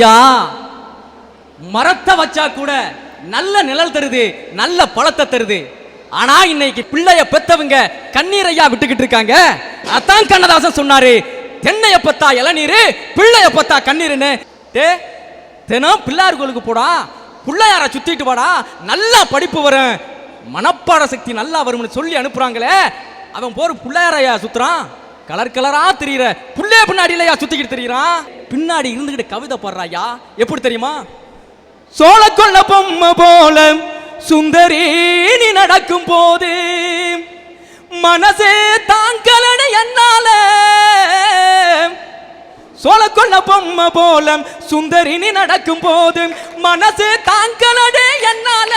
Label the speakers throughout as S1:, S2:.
S1: யா மரத்தை வச்சா கூட நல்ல நிழல் தருது, நல்ல பழத்தை தருது. ஆனா இன்னைக்கு பிள்ளைய பெத்தவங்க கண்ணீரையா விட்டுக்கிட்டு இருக்காங்க. அதான் கண்ணதாசன் சொன்னாரு, தென்னைய பத்தா இளநீரு, பிள்ளைய பத்தா கண்ணீருன்னு. தினம் பிள்ளையார்களுக்கு போடா, பிள்ளையார சுத்திட்டு வாடா, நல்லா படிப்பு வரும், மனப்பாட சக்தி நல்லா வரும்னு சொல்லி அனுப்புறாங்களே. அவன் போற பிள்ளையாரையா சுத்துறான், கலர் கலரா தெரியுற புள்ளைய பின்னாடியிலையா சுத்திக்கிட்டு தெரியுறான். பின்னாடி இருந்துகிட்டு கவிதை பாடுறாயா, எப்படி தெரியுமா? சோழ கொள்ள பொம்மை போல சுந்தரி நீ நடக்கும் போது மனசே தாங்கலன என்னால. சோழ கொள்ள பொம்மை போல சுந்தரி நீ நடக்கும் போது மனசே தாங்கலனே என்னால.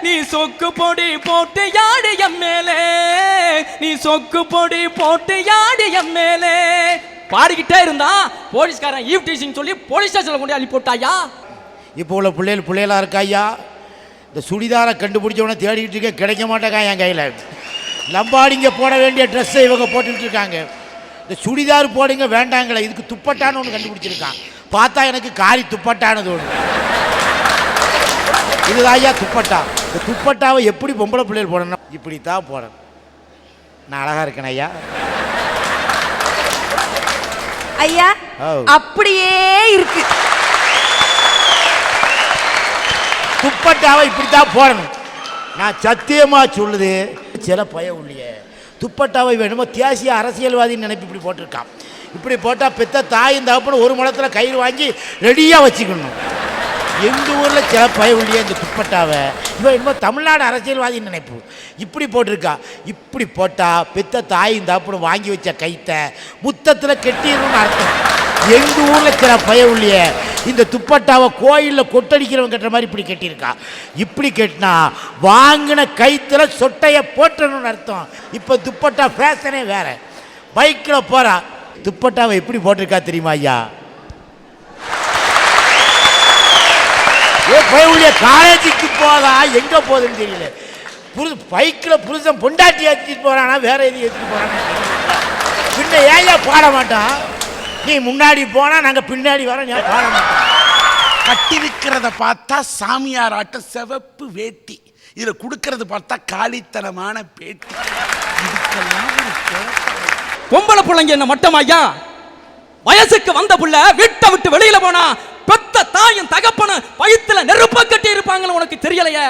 S1: நீ சொக்கு பொடி போட்டு யாடு எம் மேலே, நீ சொக்கு பொடி போட்டு யாடு எம் மேலே. பாடிக்கிட்டே இருந்தா போலீஸ்காரன் ஈவ் டீசிங் சொல்லி போலீஸ் ஸ்டேஷன்ல கொண்டு அனுப்பி போட்டாயா.
S2: இப்போ உள்ள பிள்ளைகளா இருக்காயா, இந்த சுடிதாரை கண்டுபிடிச்சவன தேடிக்கிட்டு இருக்க, கிடைக்க மாட்டேக்கா என் கையில். லம்பாடிங்க போட வேண்டிய ட்ரெஸ்ஸை இவங்க போட்டுக்கிட்டு இருக்காங்க. இந்த சுடிதார் போடுங்க வேண்டாங்களே, இதுக்கு துப்பட்டான்னு ஒன்று கண்டுபிடிச்சிருக்கான். பார்த்தா எனக்கு காரி துப்பட்டானது ஒன்று. இதுதான் ஐயா துப்பட்டா. இந்த துப்பட்டாவை எப்படி பொம்பளை பிள்ளைகள் போடணும், இப்படித்தான் போடணும். நான் அழகா இருக்கேன் ஐயா.
S3: ஐயா அப்படியே இருக்கு.
S2: துப்பட்டாவை இப்படித்தான் போடணும். நான் சத்தியமா சொல்லுது, சில பய உள்ளிய துப்பட்டாவை வேணுமோ தேசிய அரசியல்வாதின்னு நினைப்பு இப்படி போட்டிருக்கான். இப்படி போட்டால் பெத்த தாயும் தகப்பனும் ஒரு முளத்தில் கயிறு வாங்கி ரெடியாக வச்சுக்கணும். எங்கள் ஊரில் சில பய உள்ளிய இந்த துப்பட்டாவை இவன் என்னமோ தமிழ்நாடு அரசியல்வாதின்னு நினைப்பு இப்படி போட்டிருக்கா. இப்படி போட்டால் பெத்த தாயும் தகப்பனும் வாங்கி வச்ச கைத்தை முத்தத்தில் கெட்டிடணும்னு அர்த்தம். எங்கள் ஊரில் சில பய உள்ளிய இந்த துப்பட்டாவை கோயிலில் கொட்டடிக்கிறவங்க கட்டுற மாதிரி இப்படி கட்டியிருக்கா. இப்படி கட்டினா வாங்கின கைத்துல சொட்டையை போட்டணும்னு அர்த்தம். இப்போ துப்பட்டா ஃபேஷனே வேற. பைக்கில் போறா, துப்பட்டாவை எப்படி போட்டிருக்கா தெரியுமா ஐயா? பயவுடைய காலேஜுக்கு போதா எங்க போகுதுன்னு தெரியல. பைக்கில் புருஷன் பொண்டாட்டி ஏற்றிட்டு போறானா வேற எதுவும் ஏற்றிட்டு போறானா பின்ன ஏயா பாட மாட்டான். நீ முன்னாடி போனா நாங்க பின்னாடி வர பாட மாட்டோம்.
S4: கட்டிருக்கிறத பார்த்தா சாமியார் ஆட்ட சிவப்பு வேட்டி, இதுல கொடுக்கறது பார்த்தா காலித்தனமான பேட்டி.
S1: பொம்பளை பிள்ளைங்க என்ன மட்டம் ஐயா? வயசுக்கு வந்த புள்ள வீட்டை விட்டு வெளியில போனா பெத்த தாயும் தகப்பனும் வயித்துல நெருப்ப கட்டி இருப்பாங்கன்னு உனக்கு தெரியலையே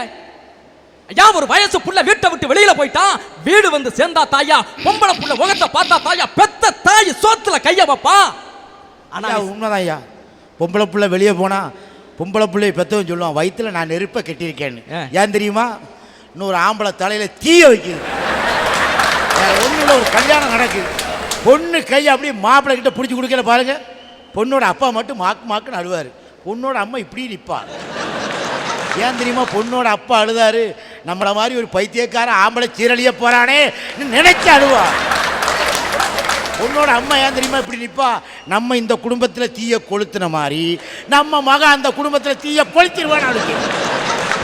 S1: ஐயா? ஒரு வயசு புள்ள வீட்டை விட்டு வெளியில போயிட்டா வீடு வந்து சேர்ந்தா தாயா, பொம்பளை புள்ள முகத்தை பார்த்தா தாயா, பெத்த தாய் சோத்துல கைய வைப்பா. ஆனா
S2: உண்மைதான் ஐயா, பொம்பளை புள்ள வெளியே போனா பொம்பளை பிள்ளைய பெத்தவன் சொல்லுவான் வயிற்றுல நான் நெருப்பை கட்டியிருக்கேன்னு. ஏன் தெரியுமா? இன்னொரு ஆம்பளை தலையில தீய வைக்குது. வேற ஒன்றுல ஒரு கல்யாணம் நடக்குது, பொண்ணு கையை அப்படியே மாப்பிள்ளை கிட்ட பிடிச்சி கொடுக்கல பாருங்க. பொண்ணோட அப்பா மட்டும் மாக்குன்னு அழுவார், பொண்ணோட அம்மா இப்படி நிற்பா. ஏன் தெரியுமா? பொண்ணோட அப்பா அழுதாரு, நம்மளை மாதிரி ஒரு பைத்தியக்கார ஆம்பளை சீரழிய போறானே நினைச்சு அழுவா. பொண்ணோட அம்மா ஏன் தெரியுமா இப்படி நிற்பா? நம்ம இந்த குடும்பத்தில் தீய கொளுத்துன மாதிரி நம்ம மகன் அந்த குடும்பத்தில் தீய கொளுத்திடுவான்னு அழுது.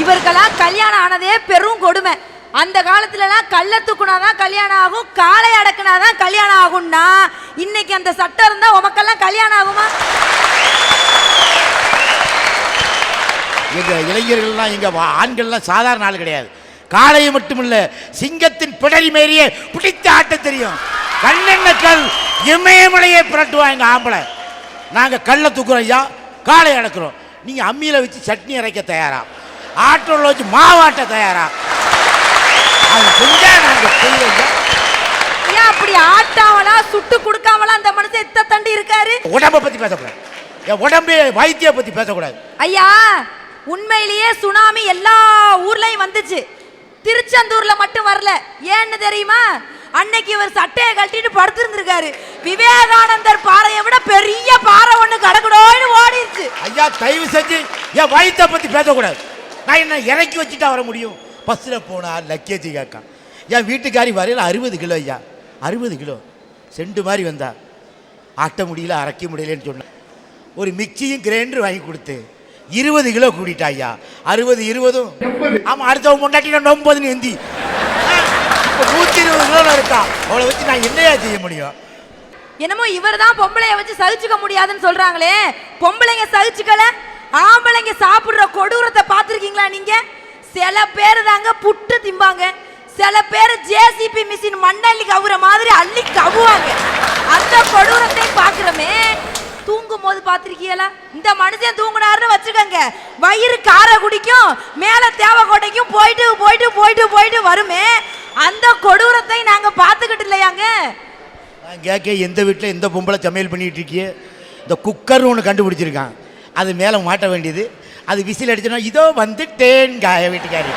S3: இவர்களாம் கல்யாணம் ஆனதே பெரும் கொடுமை. அந்த காலத்துலலாம் கள்ள தூக்குனாதான் கல்யாணம் ஆகும், காலை அடக்குனாதான் கல்யாணம் ஆகும்னா இன்னைக்கு அந்த சட்டம் இருந்தா உமக்கெல்லாம் கல்யாணம் ஆகுமா?
S2: எங்க இளைஞர்கள்லாம் எங்க ஆண்கள்லாம் சாதாரண ஆள் கிடையாது. காளையை மட்டும் இல்ல, சிங்கத்தின் பிடரி மேரியே பிடித்த ஆட்ட தெரியும். கண்ணெண்ணக்கல் இமயமலையை புரட்டுவாங்க எங்க ஆம்பளை. நாங்க கல்லை தூக்குறோம் ஐயா, காளை அடக்குறோம். நீங்க அம்மியில வச்சு சட்னி அரைக்க தயாரா, ஆட்டோல வச்சு மாவாட்ட தயாரா? அது செஞ்சா நாங்க செய்வோம்.
S3: ஏன் அப்படி ஆட்டாவலா சுட்டு கொடுக்காமலா அந்த மனுஷன் இத்த தண்டி இருக்காரு?
S2: உடம்ப பத்தி பேசக்கூடாது, உடம்பு வைத்திய பத்தி பேசக்கூடாது
S3: ஐயா. உண்மையிலேயே சுனாமி எல்லா ஊர்லயும் வந்துச்சு, திருச்செந்தூர்ல மட்டும் வரல. ஏன்னு தெரியுமா? அன்னைக்கு இவர் சட்டையை கட்டிட்டு படுத்திருந்திருக்காரு. விவேகானந்தர் பாறையை விட பெரிய பாறை ஒண்ணு கடக்கடோன்னு ஓடிடுச்சு.
S2: ஐயா தயவு செஞ்சு என் வயிற்றை பத்தி பேசக்கூடாது. நான் என்ன இறக்கி வச்சுட்டா வர முடியும்? பஸ்ஸில் போனா லக்கேஜ் கேட்கா. என் வீட்டுக்காரி வரையில் 60 கிலோ ஐயா, 60 கிலோ செண்டு மாதிரி வந்தா. ஆட்ட முடியல, அரைக்க முடியலன்னு சொன்னேன். ஒரு மிக்சியும் கிரைண்டர் வாங்கி கொடுத்து 20 கிலோ கூட்டிட்டா ஐயா. 60 20 ஆமா, அடுத்த முன்னாடி 9 எந்தி 120 கிலோ இருக்கா. அவளை வச்சு நான் என்னையா செய்ய முடியும்?
S3: என்னமோ இவர் தான் பொம்பளைய வச்சு சகிச்சுக்க முடியாதுன்னு சொல்றாங்களே, பொம்பளைங்க சகிச்சுக்கல, ஆம்பளைங்க சாப்பிடுற கொடூரத்தை பார்த்துருக்கீங்களா நீங்க? சில பேர் தாங்க புட்டு திம்பாங்க, சில பேர் ஜேசிபி மிஷின் மண்ணள்ளி கவுற மாதிரி அள்ளி கவுவாங்க. அந்த கொடூரத்தை பார்க்கிறோமே. தூங்கும் போது பார்த்திருக்கீங்களா? இந்த மனுஷன் தூங்குனாருன்னு வச்சுக்கோங்க, வயிறு கார குடிக்கும், மேல தேவக்கோட்டைக்கும் போயிட்டு போயிட்டு போயிட்டு போயிட்டு வருமே. அந்த கொடூரத்தை நாங்க பார்த்துக்கிட்டு இல்லையாங்க?
S2: நான் கேட்க எந்த வீட்டில் எந்த பொம்பளை சமையல் பண்ணிட்டு இருக்கியே, இந்த குக்கர் ஒன்று கண்டுபிடிச்சிருக்கான், அது மேலே மாட்ட வேண்டியது. அது விசில் அடிச்சோன்னா இதோ வந்துட்டேங்க வீட்டுக்காரி.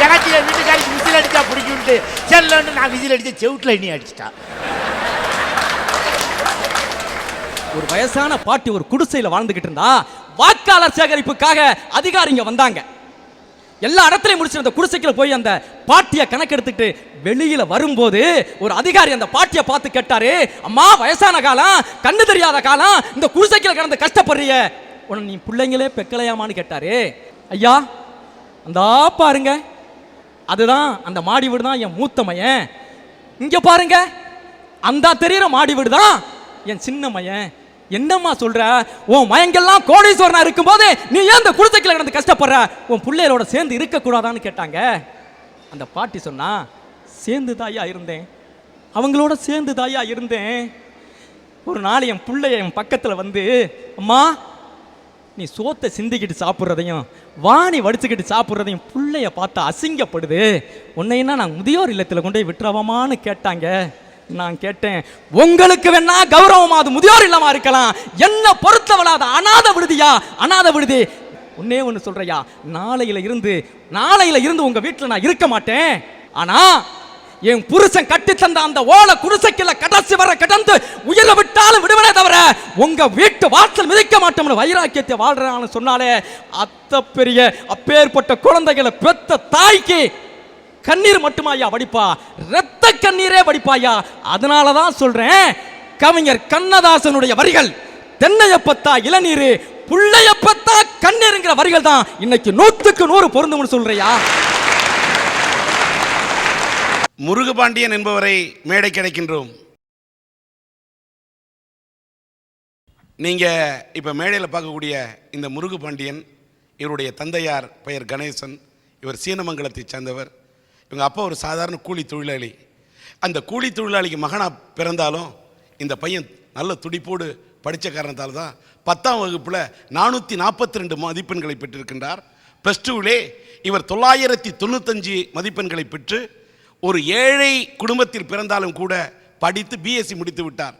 S2: எனக்கு என் வீட்டுக்காரிக்கு விசில் அடித்தா பிடிக்கும்ட்டு செல்லன்னு நான் விசில் அடித்த செவுட்டில் எண்ணி அடிச்சிட்டா.
S1: ஒரு வயசான பாட்டி ஒரு குடிசையில் வாழ்ந்துகிட்டு இருந்தா, வாக்காளர் சேகரிப்புக்காக அதிகாரிங்க வந்தாங்க. எல்லா இடத்துலையும் முடிச்சு அந்த குடிசைக்குள்ள போய் அந்த பாட்டியை கணக்கெடுத்துட்டு வெளியில வரும்போது ஒரு அதிகாரி அந்த பாட்டியை பார்த்து கேட்டாரு, அம்மா வயசான காலம், கண்ணு தெரியாத காலம், இந்த குடிசைக்குள்ள கிடந்து கஷ்டப்படுறிய, உன்னை நீ பிள்ளைங்களே பெக்கலையாமான்னு கேட்டாரு. ஐயா அந்த பாருங்க, அதுதான் அந்த மாடி வீடு தான் என் மூத்த மையன். இங்க பாருங்க, அந்த தெரியுற மாடி வீடு தான் என் சின்ன மையன். என்னம்மா சொல்ற? உன் மயங்கெல்லாம் கோடீஸ்வரனா இருக்கும்போது நீ ஏன் இந்த குடிசைக்குள்ள கிடந்து கஷ்டப்படுற? உன் பிள்ளைகளோட சேர்ந்து இருக்க கூடாதான்னு கேட்டாங்க. அந்த பாட்டி சொன்னா, சேர்ந்து தாயா இருந்தேன், அவங்களோட சேர்ந்து தாயா இருந்தேன். ஒரு நாள் என் பிள்ளைய என் பக்கத்தில் வந்து, அம்மா நீ சோத்தை சிந்திக்கிட்டு சாப்பிட்றதையும் வாணி வடிச்சுக்கிட்டு சாப்பிட்றதையும் பிள்ளைய பார்த்தா அசிங்கப்படுது, உன்னைன்னா நான் முதியோர் இல்லத்தில் கொண்டு போய் விட்டுறவாமான்னு கேட்டாங்க. நான் கேட்டேன், உங்களுக்கு வேணா கௌரவமா அது முதியோர் இல்லமா இருக்கலாம், என்ன பொறுத்தவள அது அநாத விடுதியா? அநாத விடுதி. ஒன்னே ஒன்று சொல்றையா, நாளையில இருந்து உங்க வீட்டில் நான் இருக்க மாட்டேன். ஆனா என் புருஷன் கட்டி தந்த அந்த ஓலை குடிசைக்குள்ள கடைசி வர கடந்து உயிரை விட்டாலும் விடுவனே தவிர உங்க வீட்டு வாசல் மிதிக்க மாட்டோம்னு வைராக்கியத்தை வாழ்றான்னு சொன்னாலே, அத்த பெரிய அப்பேற்பட்ட குழந்தைகளை பெத்த தாய்க்கு கண்ணீர் மட்டுமாயா வடிப்பா, இரத்த கண்ணீரே வடிப்பாயா. அதனாலதான் சொல்றேன், கவிஞர் கண்ணதாசனுடைய வரிகள் தென்னையப்பத்தா இளநீர் புள்ளையப்பத்தா கண்ணீருங்கிற வரிகள் தான் இன்னைக்கு 100க்கு 100 பொருந்தும்னு சொல்றியா.
S4: முருகபாண்டியன் என்பவரை மேடை கிடைக்கின்றோம். நீங்க இப்ப மேடையில் பார்க்கக்கூடிய இந்த முருகபாண்டியன், இவருடைய தந்தையார் பெயர் கணேசன். இவர் சீனமங்கலத்தை சேர்ந்தவர். இவங்க அப்பா ஒரு சாதாரண கூலி தொழிலாளி. அந்த கூலி தொழிலாளிக்கு மகனாக பிறந்தாலும் இந்த பையன் நல்ல துடிப்போடு படித்த காரணத்தால் தான் 10ஆம் வகுப்பில் 442 மதிப்பெண்களை பெற்றிருக்கின்றார். +2விலே இவர் 995 மதிப்பெண்களை பெற்று ஒரு ஏழை குடும்பத்தில் பிறந்தாலும் கூட படித்து பிஎஸ்சி முடித்து விட்டார்.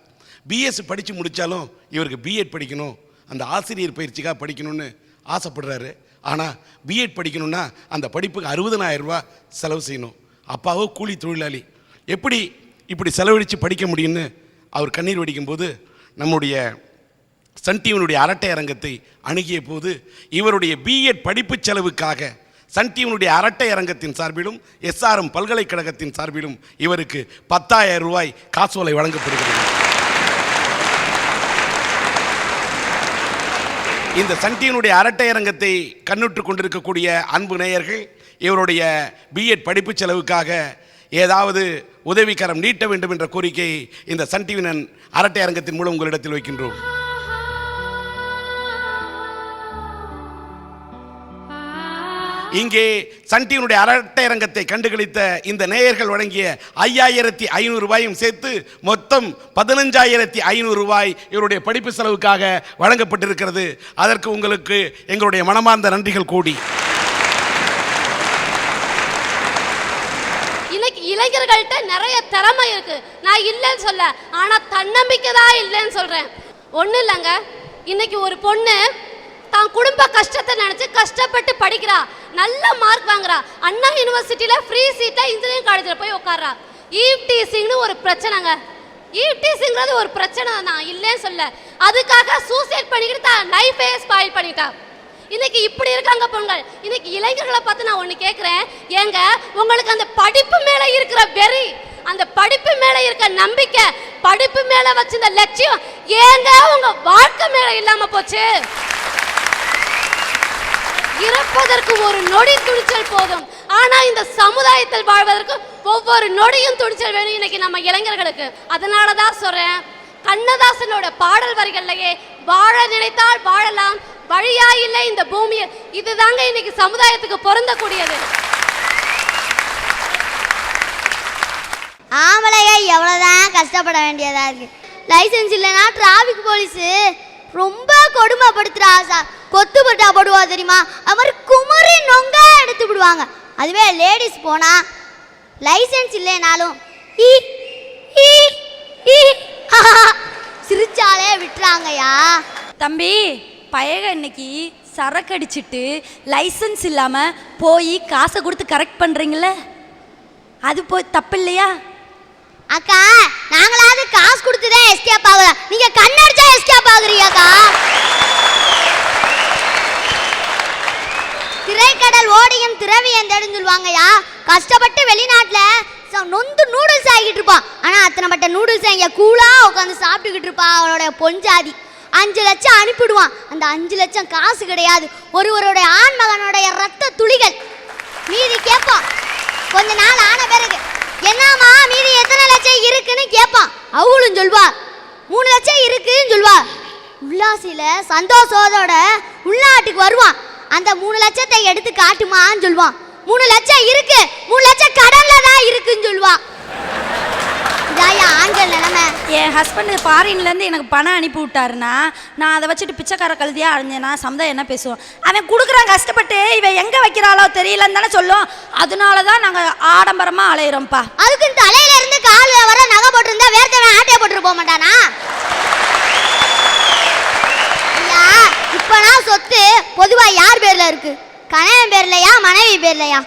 S4: பிஎஸ்சி படித்து முடித்தாலும் இவருக்கு பிஎட் படிக்கணும், அந்த ஆசிரியர் பயிற்சிக்காக படிக்கணும்னு ஆசைப்படுறாரு. ஆனால் பிஎட் படிக்கணும்னா அந்த படிப்புக்கு 60,000 ரூபாய் செலவு செய்யணும். அப்பாவோ கூலி தொழிலாளி, எப்படி இப்படி செலவழித்து படிக்க முடியும்னு அவர் கண்ணீர் வடிக்கும்போது நம்முடைய சன் டிவியினுடைய அரட்டை அரங்கத்தை அணுகிய போது இவருடைய பிஎட் படிப்பு செலவுக்காக சன் டிவியினுடைய அரட்டை அரங்கத்தின் சார்பிலும் SRM பல்கலைக்கழகத்தின் சார்பிலும் இவருக்கு 10,000 ரூபாய் காசோலை வழங்கப்படுகிறது. இந்த சன் டிவியினுடைய அரட்டை அரங்கத்தை கண்ணுற்று கொண்டிருக்கக்கூடிய அன்பு நேயர்கள், இவருடைய பிஎட் படிப்பு செலவுக்காக ஏதாவது உதவிக்கரம் நீட்ட வேண்டும் என்ற கோரிக்கையை இந்த சன் டிவியின் அரட்டை அரங்கத்தின் மூலம் உங்களிடத்தில் வைக்கின்றோம். இங்கே சன் டிவியினுடைய அரட்டை அரங்கத்தை கண்டுகளித்த இந்த நேயர்கள் வழங்கிய 5,500 ரூபாயும் சேர்த்து மொத்தம் 15,500 ரூபாய் இவருடைய படிப்பு செலவுக்காக வழங்கப்பட்டிருக்கிறது. அதற்கு உங்களுக்கு எங்களுடைய மனமார்ந்த நன்றிகள் கூடி.
S5: இளைஞர்கள்ட்ட நிறைய திறமை இருக்கு, நான் இல்லைன்னு சொல்ல, ஆனா தன்னம்பிக்கை தான் இல்லைன்னு சொல்றேன். ஒன்றும் இல்லைங்க, இன்னைக்கு ஒரு பொண்ணு தான் குடும்ப கஷ்டத்தை நினைச்சு கஷ்டப்பட்டு படிக்கிறா, நல்ல மார்க் வாங்குறா, அண்ணா யூனிவர்சிட்டியில ஃப்ரீ சீட்டா இன்ஜினியரிங் காலேஜில் போய் உட்கார்றா. ஈவ்டீசிங்னு ஒரு பிரச்சனைங்க, ஈவ்டீசிங்கிறது ஒரு பிரச்சனை தான், இல்லைன்னு சொல்ல. அதுக்காக சூசைட் பண்ணிக்கிட்டு தான் லைஃபே ஸ்பாயில் பண்ணிட்டா. இன்னைக்கு இப்படி இருக்காங்க பொண்கள். இன்னைக்கு இளைஞர்களை பார்த்து நான் ஒன்று கேட்குறேன், ஏங்க உங்களுக்கு அந்த படிப்பு மேலே இருக்கிற வெறி, அந்த படிப்பு மேலே இருக்க நம்பிக்கை, படிப்பு மேலே வச்சிருந்த லட்சியம் ஏங்க உங்க வாழ்க்கை மேலே இல்லாம போச்சு? இறப்பதற்கு ஒரு நொடி துணிச்சல் போதும், ஆனா இந்த சமுதாயத்தில் வாழ்வதற்கு ஒவ்வொரு நொடியும் துணிச்சல் வேணும் இன்னைக்கு நம்ம இளைஞர்களுக்கு. அதனாலதான் சொல்றேன், கண்ணதாசனோட பாடல் வரிகள்லயே வாழ நினைத்தால் வாழலாம், வழியா இல்லை இந்த பூமியில். இதுதாங்க இன்னைக்கு சமுதாயத்துக்கு பொருந்தக்கூடியது.
S6: ஆம்பளைங்க எவ்வளோதான் கஷ்டப்பட வேண்டியதா இருக்கு. லைசன்ஸ் இல்லைன்னா டிராஃபிக் போலீஸு ரொம்ப கொடுமைப்படுத்துறா சார். கொத்து பட்டா போடுவா தெரியுமா, அது மாதிரி குமரி நொங்க எடுத்து விடுவாங்க. அதுவே லேடிஸ் போனா லைசன்ஸ் இல்லைனாலும் ஈ ஈ ஈ சிரிச்சாலே விட்டுறாங்கய்யா.
S3: தம்பி பயக இன்னைக்கு சரக்கு அடிச்சிட்டு லைசன்ஸ் இல்லாம போய் காசை கொடுத்து கரெக்ட் பண்றீங்களே, அது போய் தப்பு இல்லையா?
S6: அக்கா நாங்களாவது காசு கொடுத்துதான் எஸ்கேப் ஆகுறோம், நீங்க கண்ணடிச்சா எஸ்கேப் ஆகுறீங்கக்கா. திரைக்கடல் ஓடியும் திரவியம் தேடுன்னு சொல்லுவாங்கய்யா. கஷ்டப்பட்டு வெளிநாட்டில் நொந்து நூடுல்ஸ் ஆகிட்டு இருப்பான், ஆனால் அத்தனை பட்ட நூடுல்ஸ் இங்கே கூலாக உட்காந்து சாப்பிட்டுக்கிட்டு இருப்பா அவளோட பொஞ்சாதி. 5 லட்சம் அனுப்பிடுவான். அந்த 5 லட்சம் காசு கிடையாது, ஒருவருடைய ஆண்மகனுடைய ரத்த துளிகள். மீதி கேட்பான் கொஞ்ச நாள் ஆன பிறகு, என்னம்மா மீதி எத்தனை லட்சம் இருக்குன்னு கேட்பான். அவளும் சொல்வா 3 லட்சம் இருக்குன்னு சொல்வா. உல்லாசில சந்தோஷத்தோட உள்நாட்டுக்கு வருவான். அந்த 3 லட்சத்தை எடுத்து காட்டுமான்னு சொல்லுவான். 3 லட்சம் இருக்கு, 3 லட்சம் கடன்ல தான் இருக்குன்னு சொல்லுவான். இதாயா ஆண்கள் நிலைமை.
S3: என் ஹஸ்பண்ட் ஃபாரின்லேருந்து எனக்கு பணம் அனுப்பி விட்டாருன்னா நான் அதை வச்சுட்டு பிச்சைக்கார கழுதியாக அழிஞ்சேன்னா சமுதாயம் என்ன பேசுவோம்? அவன் கொடுக்குறான் கஷ்டப்பட்டு, இவன் எங்கே வைக்கிறாளோ தெரியலன்னு தானே சொல்லும். அதனால தான் நாங்கள் ஆடம்பரமாக அலையிறோம்ப்பா.
S6: அதுக்கு தலையில இருந்து காலில் வர நகை போட்டிருந்தா வேர்த்தவன் ஆட்டையை போட்டுட்டு போக மாட்டானா? ஐயா இப்பனா சொத்து பொதுவா யார் பேர்ல இருக்கு? கணவன் பேர்லையா மனைவி பேர்லையா?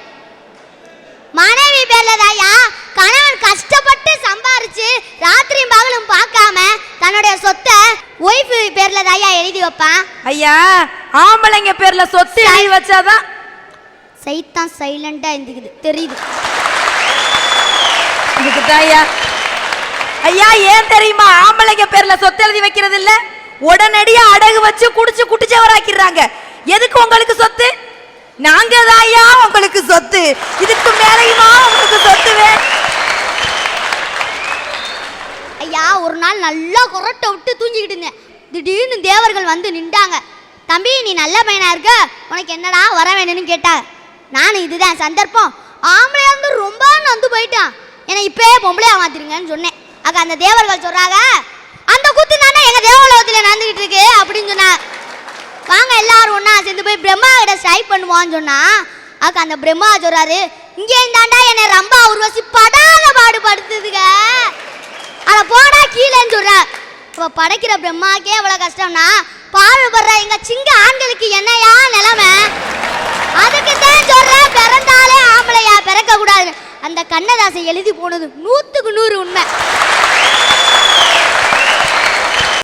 S6: மனைவி பேர்ல தாயா. கணவன் கஷ்டப்பட்டு சம்பாரிச்சு ராத்திரியும் பகலும் பார்க்காம தன்னுடைய சொத்தை ஒய்ஃப் பேர்ல தாயா எழுதி வைப்பான்.
S3: ஐயா ஆம்பளைங்க பேர்ல சொத்து எழுதி வச்சாதான்
S6: சைத்தான் சைலண்டா இருந்துக்குது தெரியுது.
S3: இதுக்கு தாயா ஐயா ஏன் தெரியுமா ஆம்பளைங்க பேர்ல சொத்து எழுதி வைக்கிறது இல்ல? உடனடியா அடகு வச்சு குடிச்சு குட்டிச்சவராக்கிறாங்க. எதுக்கு உங்களுக்கு சொத்து? நாங்க தாயா உங்களுக்கு சொத்து, இதுக்கு மேலையுமா உங்களுக்கு சொத்து
S6: ஐயா ஒரு நாள் நல்லா கொரட்டை விட்டு தூங்கிக்கிட்டு இருந்தேன். திடீர்னு தேவர்கள் வந்து நின்றாங்க. தம்பி நீ நல்ல பையனா இருக்க, உனக்கு என்னடா வர வேணும்னு கேட்டாங்க. நானும் இதுதான் சந்தர்ப்பம், ஆம்பளையா இருந்து ரொம்ப நொந்து போயிட்டான், என்னை இப்பயே பொம்பளையா மாத்திருங்கன்னு சொன்னேன். அக்கா அந்த தேவர்கள் சொல்றாங்க, அந்த கூத்து தானே எங்க தேவலோகத்துல நடந்துகிட்டு இருக்கு அப்படின்னு சொன்னாங்க. வாங்க எல்லாரும் ஒன்னா சேர்ந்து போய் பிரம்மா கிட்ட ஸ்ட்ரைக் பண்ணுவான்னு சொன்னா, அக்கா அந்த பிரம்மா சொல்றாரு, இங்கே இந்தாண்டா என்னை ரொம்ப உருவசி படாத பாடுபடுத்துதுங்க, அதை போடா கீழேன்னு சொல்ற. இப்போ படைக்கிற பிரம்மாக்கே எவ்வளோ கஷ்டம்னா பாடுபடுற எங்க சிங்க ஆண்களுக்கு என்னையா நிலைமை? அதுக்கு தான் சொல்ற பிறந்தாலே ஆம்பளையா பிறக்க கூடாது. அந்த கண்ணதாசை எழுதி போனது 100க்கு 100 உண்மை.